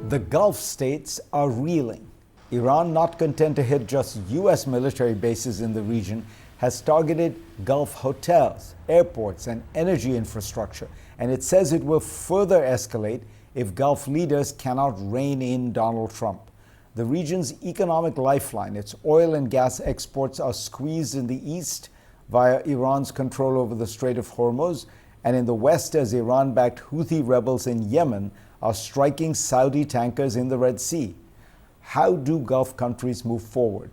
The Gulf states are reeling. Iran, not content to hit just U.S. military bases in the region, has targeted Gulf hotels, airports, and energy infrastructure. And it says it will further escalate if Gulf leaders cannot rein in Donald Trump. The region's economic lifeline, its oil and gas exports, are squeezed in the east via Iran's control over the Strait of Hormuz, and in the west as Iran-backed Houthi rebels in Yemen are striking Saudi tankers in the Red Sea. How do Gulf countries move forward?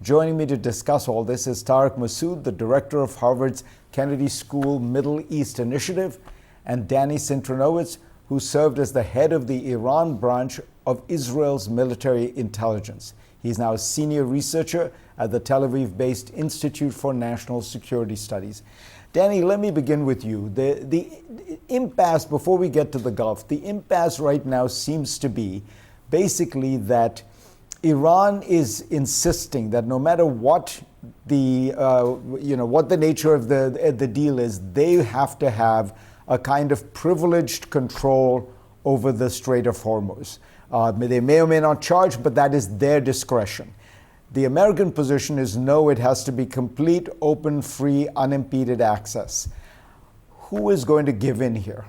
Joining me to discuss all this is Tariq Masoud, the director of Harvard's Kennedy School Middle East Initiative, and Danny Cintronowitz, who served as the head of the Iran branch of Israel's military intelligence. He's now a senior researcher at the Tel Aviv-based Institute for National Security Studies. Danny, let me begin with you. The impasse, before we get to the Gulf, the impasse right now seems to be basically that Iran is insisting that no matter what what the nature of the deal is, they have to have a kind of privileged control over the Strait of Hormuz. They may or may not charge, but that is their discretion. The American position is no, it has to be complete, open, free, unimpeded access. Who is going to give in here?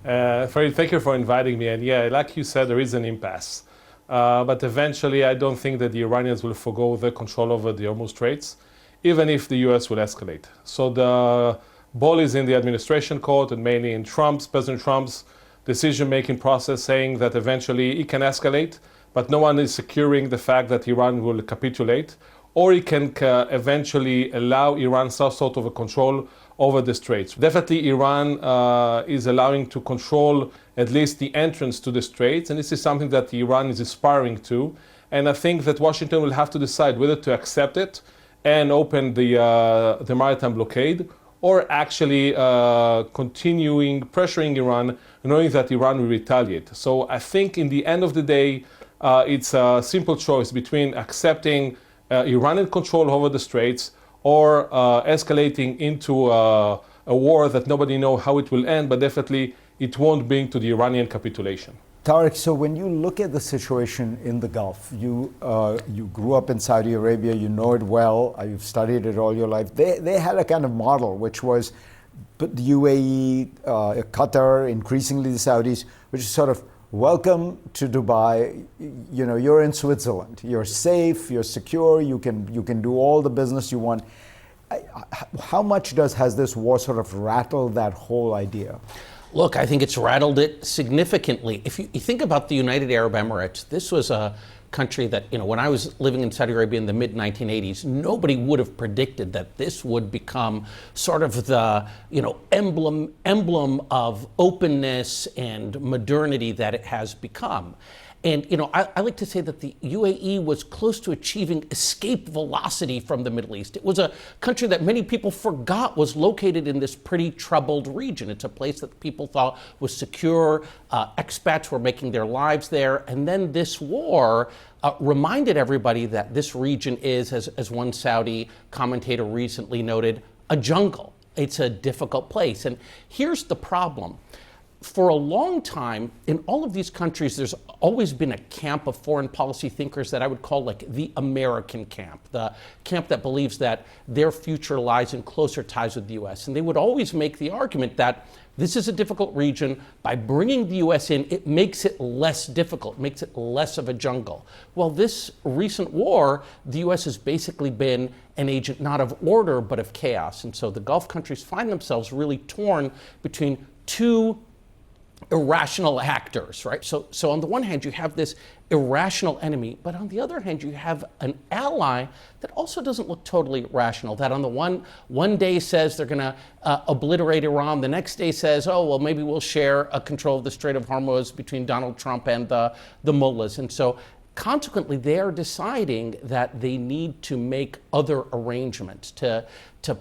Farid, thank you for inviting me. And yeah, like you said, there is an impasse. But eventually, I don't think that the Iranians will forgo their control over the Hormuz Straits, even if the US will escalate. So the ball is in the administration court and mainly in President Trump's decision-making process, saying that eventually it can escalate, but no one is securing the fact that Iran will capitulate, or it can eventually allow Iran some sort of a control over the straits. Definitely Iran is allowing to control at least the entrance to the straits, and this is something that Iran is aspiring to. And I think that Washington will have to decide whether to accept it and open the maritime blockade, or actually continuing pressuring Iran, knowing that Iran will retaliate. So I think in the end of the day, it's a simple choice between accepting Iranian control over the straits or escalating into a war that nobody knows how it will end, but definitely it won't bring to the Iranian capitulation. Tariq, so when you look at the situation in the Gulf, you grew up in Saudi Arabia, you know it well, you've studied it all your life. They had a kind of model, which was the UAE, Qatar, increasingly the Saudis, which is sort of welcome to Dubai. You know, you're in Switzerland. You're safe, you're secure, you can do all the business you want. How much has this war sort of rattled that whole idea? Look, I think it's rattled it significantly. If you think about the United Arab Emirates, this was a country that, when I was living in Saudi Arabia in the mid-1980s, nobody would have predicted that this would become sort of the, emblem of openness and modernity that it has become. And, I like to say that the UAE was close to achieving escape velocity from the Middle East. It was a country that many people forgot was located in this pretty troubled region. It's a place that people thought was secure. Expats were making their lives there. And then this war reminded everybody that this region is, as one Saudi commentator recently noted, a jungle. It's a difficult place. And here's the problem. For a long time, in all of these countries, there's always been a camp of foreign policy thinkers that I would call like the American camp, the camp that believes that their future lies in closer ties with the US. And they would always make the argument that this is a difficult region. By bringing the US in, it makes it less difficult, makes it less of a jungle. Well, this recent war, the US has basically been an agent not of order, but of chaos. And so the Gulf countries find themselves really torn between two irrational actors, right? So on the one hand, you have this irrational enemy, but on the other hand, you have an ally that also doesn't look totally rational, that on the one day says they're going to obliterate Iran, the next day says, oh, well, maybe we'll share a control of the Strait of Hormuz between Donald Trump and the mullahs. And so consequently, they are deciding that they need to make other arrangements to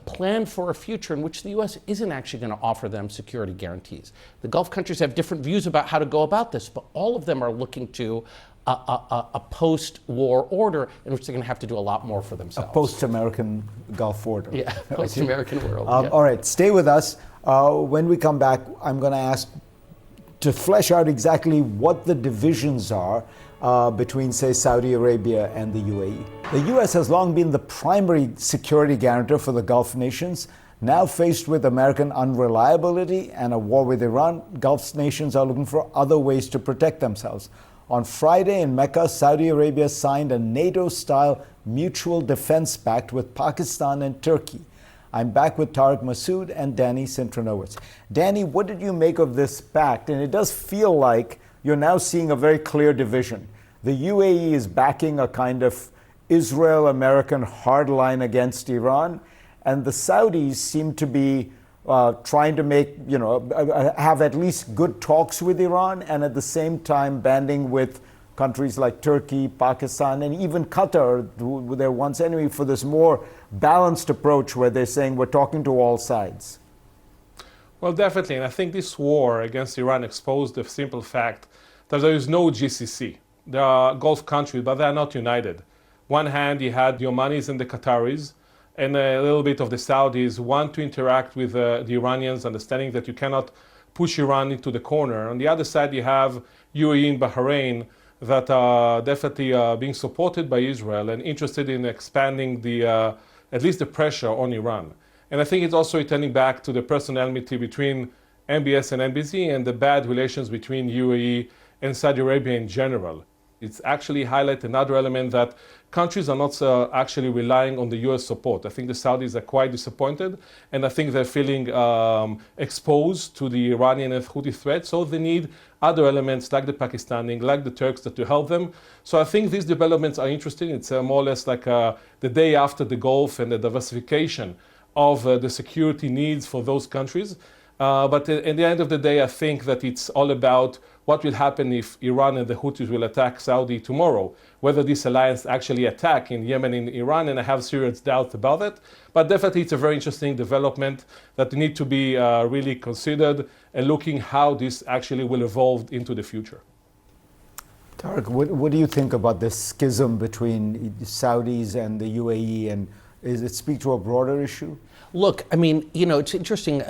plan for a future in which the U.S. isn't actually going to offer them security guarantees. The Gulf countries have different views about how to go about this, but all of them are looking to a post-war order in which they're going to have to do a lot more for themselves. A post-American Gulf order. Yeah, post-American world. All right, stay with us. When we come back, I'm going to ask to flesh out exactly what the divisions are between, say, Saudi Arabia and the UAE. The U.S. has long been the primary security guarantor for the Gulf nations. Now faced with American unreliability and a war with Iran, Gulf nations are looking for other ways to protect themselves. On Friday in Mecca, Saudi Arabia signed a NATO-style mutual defense pact with Pakistan and Turkey. I'm back with Tariq Masood and Danny Centronowitz. Danny, what did you make of this pact? And it does feel like you're now seeing a very clear division. The UAE is backing a kind of Israel-American hardline against Iran, and the Saudis seem to be trying to have at least good talks with Iran, and at the same time banding with countries like Turkey, Pakistan, and even Qatar, who were their once enemy, for this more balanced approach where they're saying we're talking to all sides. Well, definitely. And I think this war against Iran exposed the simple fact that there is no GCC. There are Gulf countries, but they are not united. One hand, you had the Omanis and the Qataris, and a little bit of the Saudis want to interact with the Iranians, understanding that you cannot push Iran into the corner. On the other side, you have UAE and Bahrain that are definitely being supported by Israel and interested in expanding at least the pressure on Iran. And I think it's also returning back to the personal enmity between MBS and NBC and the bad relations between UAE and Saudi Arabia in general. It's actually highlight another element that countries are not actually relying on the US support. I think the Saudis are quite disappointed, and I think they're feeling exposed to the Iranian and Houthi threat, so they need other elements like the Pakistani, like the Turks to help them. So I think these developments are interesting. It's more or less like the day after the Gulf and the diversification of the security needs for those countries. But at the end of the day, I think that it's all about what will happen if Iran and the Houthis will attack Saudi tomorrow, whether this alliance actually attack in Yemen and Iran, and I have serious doubts about that. But definitely it's a very interesting development that need to be really considered and looking how this actually will evolve into the future. Tariq, what do you think about this schism between the Saudis and the UAE, and does it speak to a broader issue? Look, I mean, it's interesting.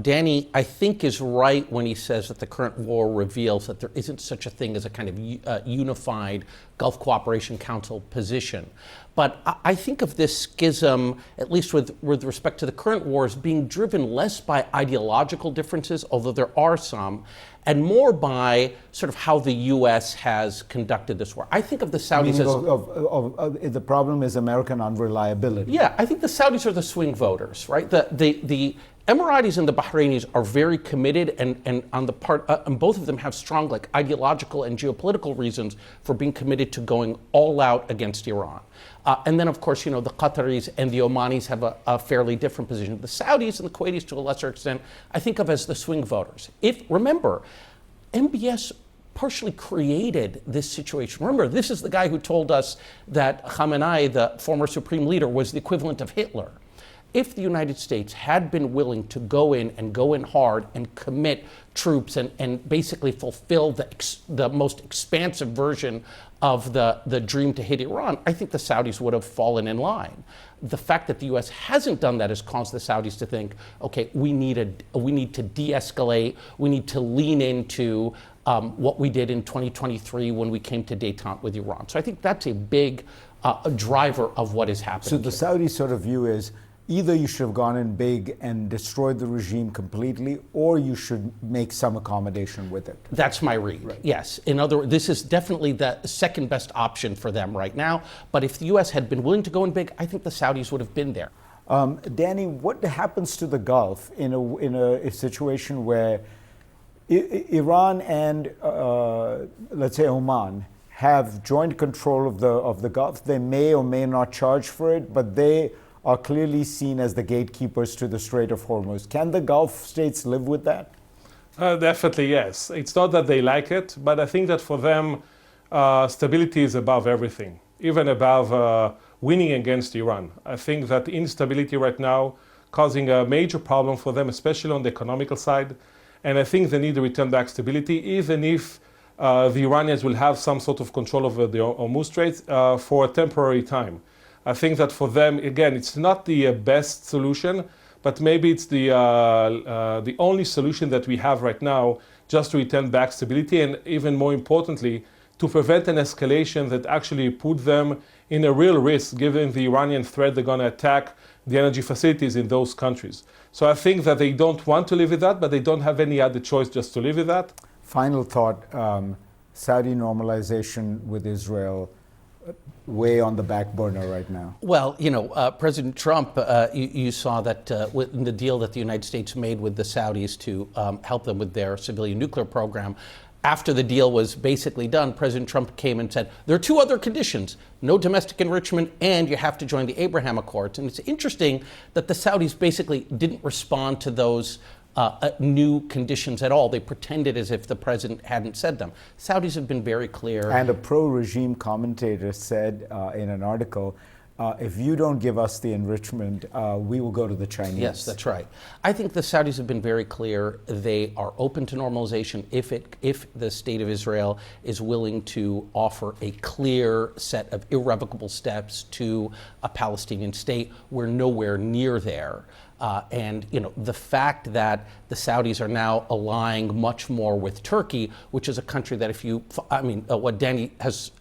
Danny, I think, is right when he says that the current war reveals that there isn't such a thing as a kind of unified Gulf Cooperation Council position. But I think of this schism, at least with respect to the current war, as being driven less by ideological differences, although there are some, and more by sort of how the U.S. has conducted this war. I think of the Saudis as... the problem is American unreliability. Yeah, I think the Saudis are the swing voters, right? The Emiratis and the Bahrainis are very committed, and on the part, and both of them have strong ideological and geopolitical reasons for being committed to going all out against Iran. And then, of course, the Qataris and the Omanis have a fairly different position. The Saudis and the Kuwaitis, to a lesser extent, I think of as the swing voters. Remember, MBS partially created this situation. Remember, this is the guy who told us that Khamenei, the former supreme leader, was the equivalent of Hitler. If the United States had been willing to go in hard and commit troops and basically fulfill the most expansive version of the dream to hit Iran, I think the Saudis would have fallen in line. The fact that the U.S. hasn't done that has caused the Saudis to think, okay, we need to de-escalate, we need to lean into what we did in 2023 when we came to détente with Iran. So I think that's a big driver of what is happening. So the Saudi sort of view is, either you should have gone in big and destroyed the regime completely, or you should make some accommodation with it. That's my read, right. Yes. In other words, this is definitely the second best option for them right now. But if the U.S. had been willing to go in big, I think the Saudis would have been there. Danny, what happens to the Gulf in a situation where Iran and, let's say, Oman have joint control of the Gulf? They may or may not charge for it, but they are clearly seen as the gatekeepers to the Strait of Hormuz. Can the Gulf states live with that? Definitely, yes. It's not that they like it, but I think that for them, stability is above everything, even above winning against Iran. I think that instability right now causing a major problem for them, especially on the economical side. And I think they need to return back stability, even if the Iranians will have some sort of control over the Hormuz Straits for a temporary time. I think that for them, again, it's not the best solution, but maybe it's the only solution that we have right now just to return back stability and, even more importantly, to prevent an escalation that actually put them in a real risk, given the Iranian threat they're going to attack the energy facilities in those countries. So I think that they don't want to live with that, but they don't have any other choice just to live with that. Final thought, Saudi normalization with Israel way on the back burner right now. Well, President Trump, you saw that in the deal that the United States made with the Saudis to help them with their civilian nuclear program. After the deal was basically done, President Trump came and said, there are two other conditions: no domestic enrichment, and you have to join the Abraham Accords. And it's interesting that the Saudis basically didn't respond to those new conditions at all. They pretended as if the president hadn't said them. Saudis have been very clear. And a pro-regime commentator said in an article, if you don't give us the enrichment, we will go to the Chinese. Yes, that's right. I think the Saudis have been very clear. They are open to normalization if the state of Israel is willing to offer a clear set of irrevocable steps to a Palestinian state. We're nowhere near there. And the fact that the Saudis are now allying much more with Turkey, which is a country that what Danny has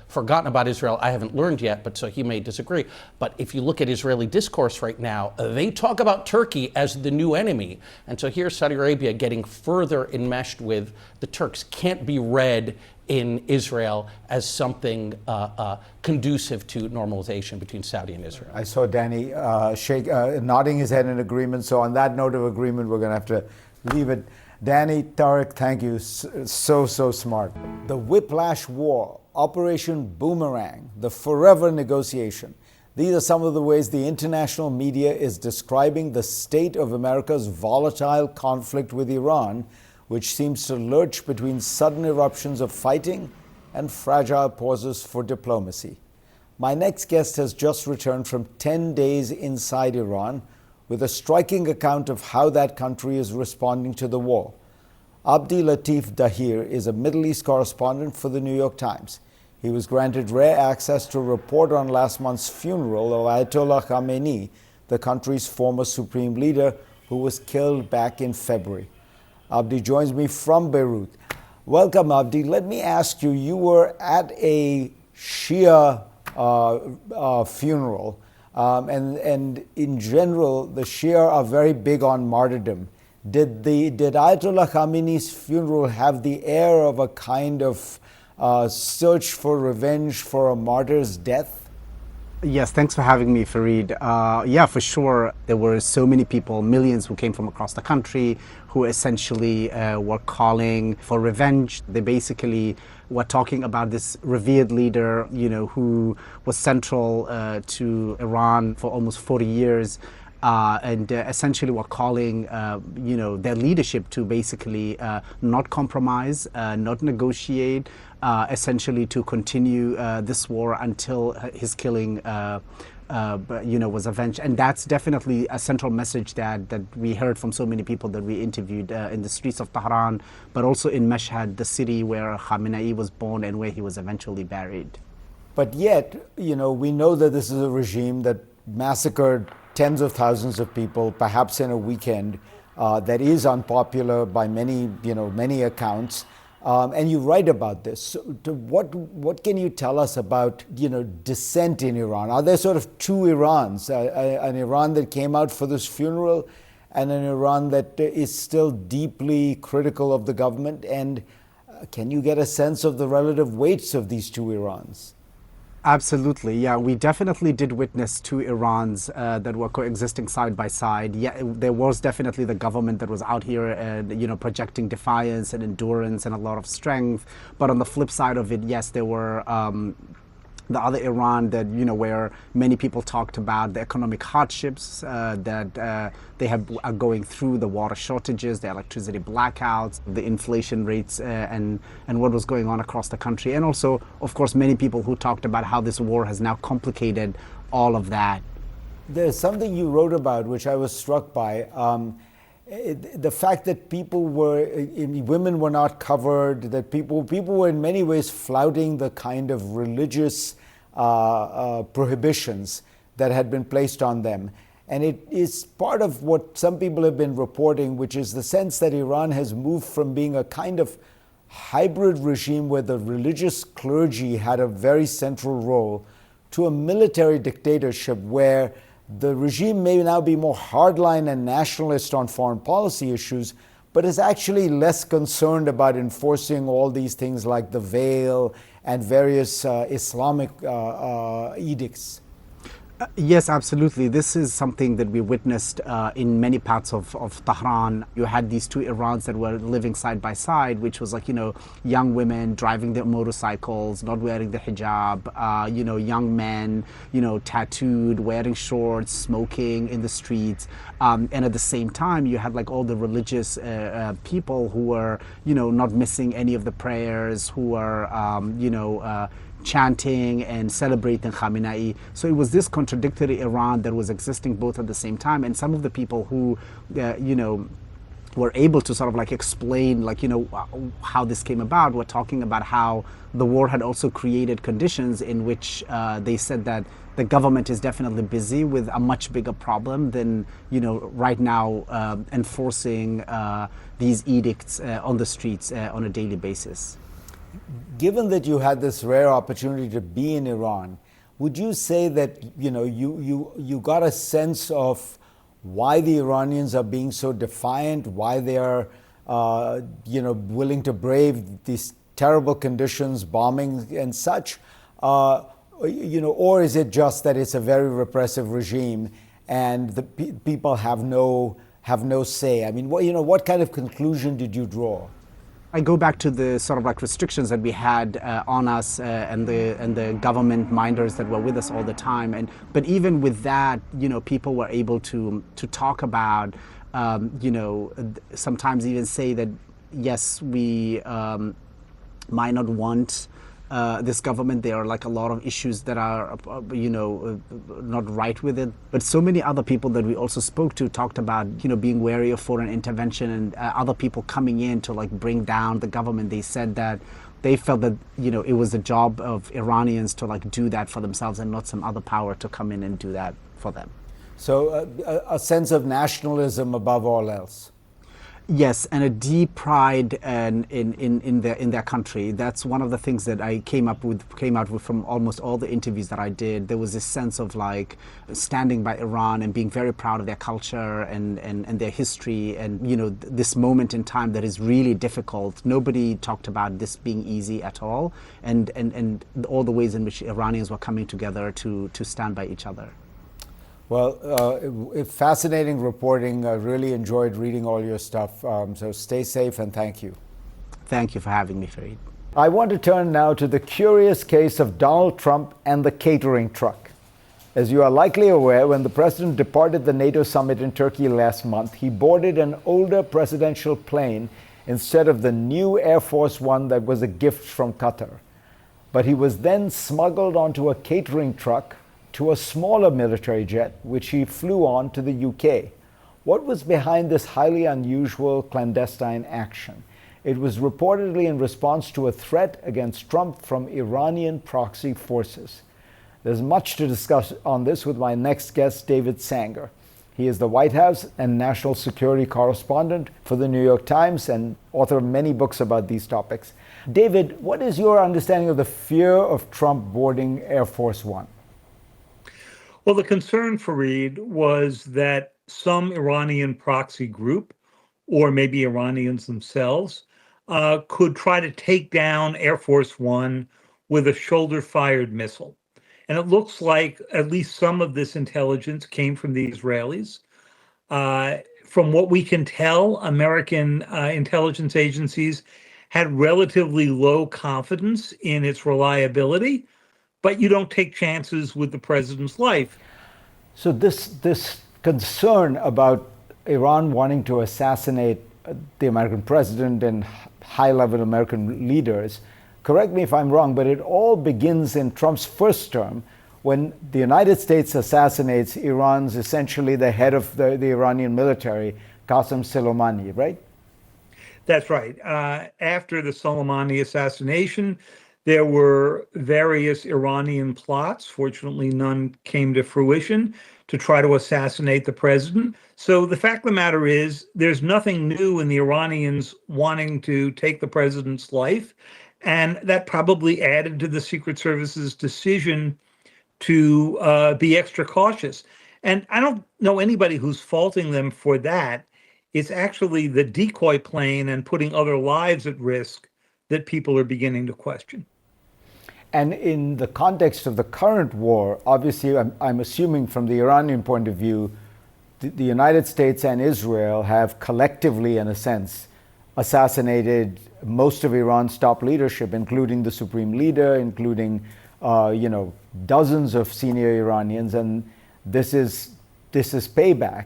forgotten about Israel, I haven't learned yet, but so he may disagree. But if you look at Israeli discourse right now, they talk about Turkey as the new enemy. And so here's Saudi Arabia getting further enmeshed with the Turks. Can't be read in Israel as something conducive to normalization between Saudi and Israel. I saw Danny nodding his head in agreement. So on that note of agreement, we're going to have to leave it. Danny, Tariq, thank you. So smart. The Whiplash War, Operation Boomerang, the Forever Negotiation. These are some of the ways the international media is describing the state of America's volatile conflict with Iran, which seems to lurch between sudden eruptions of fighting and fragile pauses for diplomacy. My next guest has just returned from 10 days inside Iran with a striking account of how that country is responding to the war. Abdi Latif Dahir is a Middle East correspondent for the New York Times. He was granted rare access to report on last month's funeral of Ayatollah Khamenei, the country's former supreme leader, who was killed back in February. Abdi joins me from Beirut. Welcome, Abdi. Let me ask you, you were at a Shia funeral, and in general, the Shia are very big on martyrdom. Did Ayatollah Khamenei's funeral have the air of a kind of search for revenge for a martyr's death? Yes, thanks for having me, Fareed. Yeah, for sure. There were so many people, millions who came from across the country, who essentially were calling for revenge. They basically were talking about this revered leader, who was central to Iran for almost 40 years. And essentially were calling, their leadership to basically not compromise, not negotiate, essentially to continue this war until his killing, was avenged. And that's definitely a central message that we heard from so many people that we interviewed in the streets of Tehran, but also in Mashhad, the city where Khamenei was born and where he was eventually buried. But yet, we know that this is a regime that massacred tens of thousands of people, perhaps in a weekend, that is unpopular by many accounts. And you write about this. So what can you tell us about, dissent in Iran? Are there sort of two Irans, an Iran that came out for this funeral and an Iran that is still deeply critical of the government? And can you get a sense of the relative weights of these two Irans? Absolutely, yeah. We definitely did witness two Irans that were coexisting side by side. Yeah, there was definitely the government that was out here and, projecting defiance and endurance and a lot of strength. But on the flip side of it, yes, there were the other Iran that, where many people talked about the economic hardships that they are going through, the water shortages, the electricity blackouts, the inflation rates, and what was going on across the country. And also, of course, many people who talked about how this war has now complicated all of that. There's something you wrote about which I was struck by. The fact that women were not covered, that people were in many ways flouting the kind of religious prohibitions that had been placed on them. And it is part of what some people have been reporting, which is the sense that Iran has moved from being a kind of hybrid regime where the religious clergy had a very central role to a military dictatorship where the regime may now be more hardline and nationalist on foreign policy issues, but is actually less concerned about enforcing all these things like the veil and various Islamic edicts. Yes, absolutely. This is something that we witnessed in many parts of Tehran. You had these two Irans that were living side by side, which was like, young women driving their motorcycles, not wearing the hijab, young men, tattooed, wearing shorts, smoking in the streets. And at the same time, you had like all the religious people who were, not missing any of the prayers, who were, chanting and celebrating Khamenei. So it was this contradictory Iran that was existing both at the same time. And some of the people who, were able to sort of like explain, how this came about, were talking about how the war had also created conditions in which they said that the government is definitely busy with a much bigger problem than, right now enforcing these edicts on the streets on a daily basis. Given that you had this rare opportunity to be in Iran, would you say that you got a sense of why the Iranians are being so defiant, why they are willing to brave these terrible conditions, bombing and such, or is it just that it's a very repressive regime and the people have no say? I mean, what kind of conclusion did you draw? I go back to the sort of like restrictions that we had on us and the government minders that were with us all the time. But even with that, people were able to talk about, sometimes even say that, yes, we might not want this government. There are like a lot of issues that are, not right with it. But so many other people that we also spoke to talked about, being wary of foreign intervention and other people coming in to like bring down the government. They said that they felt that, it was the job of Iranians to like do that for themselves and not some other power to come in and do that for them. So a sense of nationalism above all else. Yes, and a deep pride in their country. That's one of the things that I came out with from almost all the interviews that I did. There was this sense of like standing by Iran and being very proud of their culture and their history and this moment in time that is really difficult. Nobody talked about this being easy at all, and all the ways in which Iranians were coming together to stand by each other. Well, fascinating reporting. I really enjoyed reading all your stuff. So stay safe and thank you. Thank you for having me, Fareed. I want to turn now to the curious case of Donald Trump and the catering truck. As you are likely aware, when the president departed the NATO summit in Turkey last month, he boarded an older presidential plane instead of the new Air Force One that was a gift from Qatar. But he was then smuggled onto a catering truck to a smaller military jet, which he flew on to the UK. What was behind this highly unusual clandestine action? It was reportedly in response to a threat against Trump from Iranian proxy forces. There's much to discuss on this with my next guest, David Sanger. He is the White House and national security correspondent for the New York Times and author of many books about these topics. David, what is your understanding of the fear of Trump boarding Air Force One? Well, the concern, Fareed, was that some Iranian proxy group, or maybe Iranians themselves, could try to take down Air Force One with a shoulder-fired missile. And it looks like at least some of this intelligence came from the Israelis. From what we can tell, American intelligence agencies had relatively low confidence in its reliability, but you don't take chances with the president's life. So this concern about Iran wanting to assassinate the American president and high-level American leaders, correct me if I'm wrong, but it all begins in Trump's first term when the United States assassinates Iran's essentially the head of the Iranian military, Qasem Soleimani, right? That's right. After the Soleimani assassination, there were various Iranian plots. Fortunately, none came to fruition to try to assassinate the president. So the fact of the matter is, there's nothing new in the Iranians wanting to take the president's life. And that probably added to the Secret Service's decision to be extra cautious. And I don't know anybody who's faulting them for that. It's actually the decoy plane and putting other lives at risk that people are beginning to question. And in the context of the current war, obviously, I'm assuming from the Iranian point of view, the United States and Israel have collectively, in a sense, assassinated most of Iran's top leadership, including the supreme leader, including dozens of senior Iranians, and this is payback.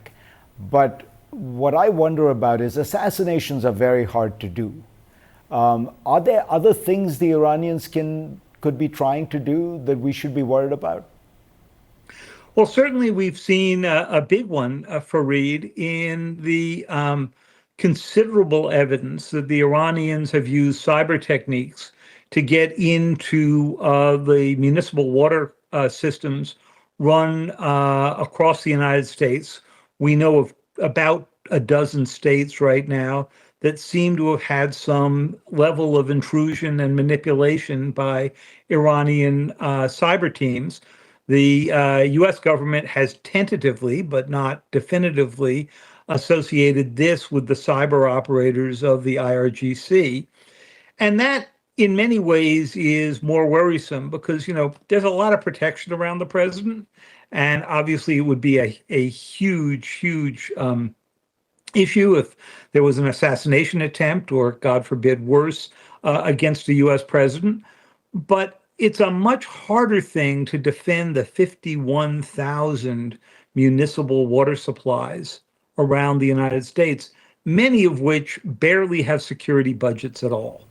But what I wonder about is assassinations are very hard to do. Are there other things the Iranians could be trying to do that we should be worried about? Well, certainly we've seen a big one, Fareed, in the considerable evidence that the Iranians have used cyber techniques to get into the municipal water systems run across the United States. We know of about a dozen states right now that seem to have had some level of intrusion and manipulation by Iranian cyber teams. The US government has tentatively, but not definitively, associated this with the cyber operators of the IRGC. And that, in many ways, is more worrisome because, there's a lot of protection around the president. And obviously, it would be a huge issue if there was an assassination attempt or, God forbid, worse, against the US president. But it's a much harder thing to defend the 51,000 municipal water supplies around the United States, many of which barely have security budgets at all.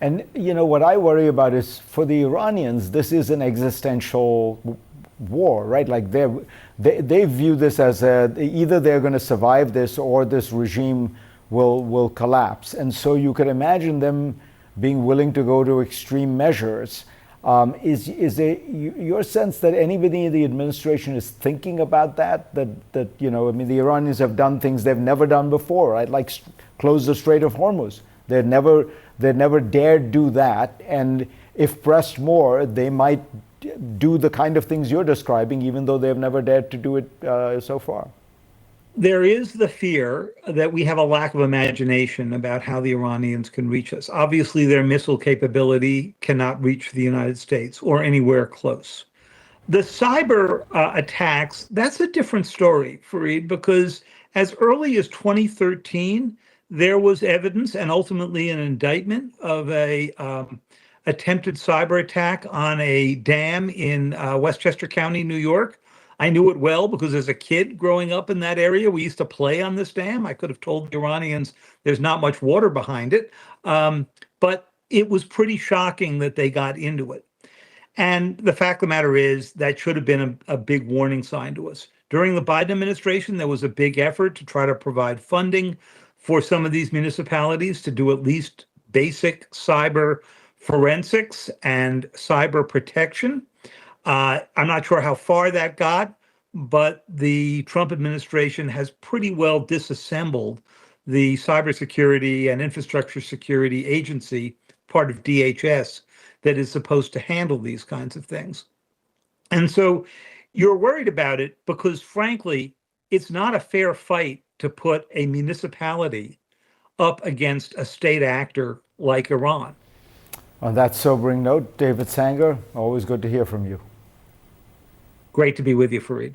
And what I worry about is for the Iranians, this is an existential war, right? Like they view this as either they're going to survive this or this regime will collapse. And so you could imagine them being willing to go to extreme measures. Is there your sense that anybody in the administration is thinking about that? The Iranians have done things they've never done before, right? Like close the Strait of Hormuz. They'd never dared do that. And if pressed more, they might do the kind of things you're describing, even though they've never dared to do it so far. There is the fear that we have a lack of imagination about how the Iranians can reach us. Obviously, their missile capability cannot reach the United States or anywhere close. The cyber attacks, that's a different story, Fareed, because as early as 2013, there was evidence and ultimately an indictment of a attempted cyber attack on a dam in Westchester County, New York. I knew it well because as a kid growing up in that area, we used to play on this dam. I could have told the Iranians there's not much water behind it. But it was pretty shocking that they got into it. And the fact of the matter is that should have been a big warning sign to us. During the Biden administration, there was a big effort to try to provide funding for some of these municipalities to do at least basic cyber forensics and cyber protection. I'm not sure how far that got, but the Trump administration has pretty well disassembled the Cybersecurity and Infrastructure Security Agency, part of DHS, that is supposed to handle these kinds of things. And so you're worried about it because, frankly, it's not a fair fight to put a municipality up against a state actor like Iran. On that sobering note, David Sanger, always good to hear from you. Great to be with you, Fareed.